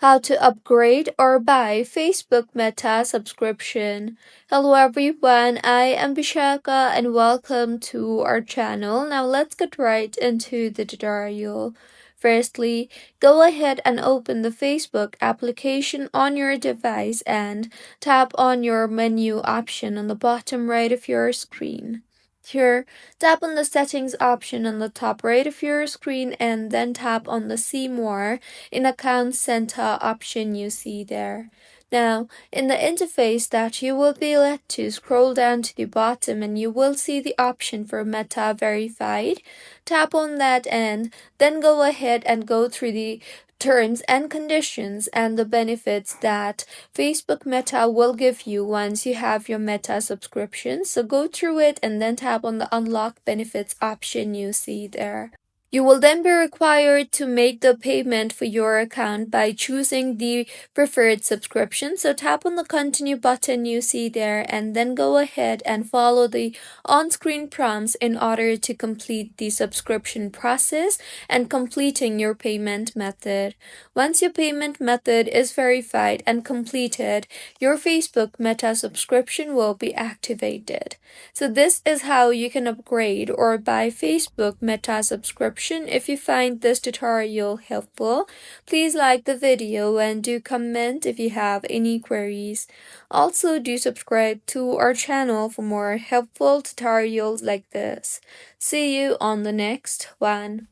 How to upgrade or buy Facebook Meta subscription. Hello everyone, I am Bishaka and welcome to our channel. Now let's get right into the tutorial. Firstly, go ahead and open the Facebook application on your device and tap on your menu option on the bottom right of your screen. Here, tap on the settings option on the top right of your screen and then tap on the see more in account center option you see there. Now, in the interface that you will be led to, scroll down to the bottom and you will see the option for Meta Verified. Tap on that and then go ahead and go through the terms and conditions and the benefits that Facebook Meta will give you once you have your Meta subscription. So go through it and then tap on the unlock benefits option you see there. You will then be required to make the payment for your account by choosing the preferred subscription. So tap on the continue button you see there and then go ahead and follow the on-screen prompts in order to complete the subscription process and completing your payment method. Once your payment method is verified and completed, your Facebook Meta subscription will be activated. So this is how you can upgrade or buy Facebook Meta subscription. If you find this tutorial helpful, please like the video and do comment if you have any queries. Also, do subscribe to our channel for more helpful tutorials like this. See you on the next one.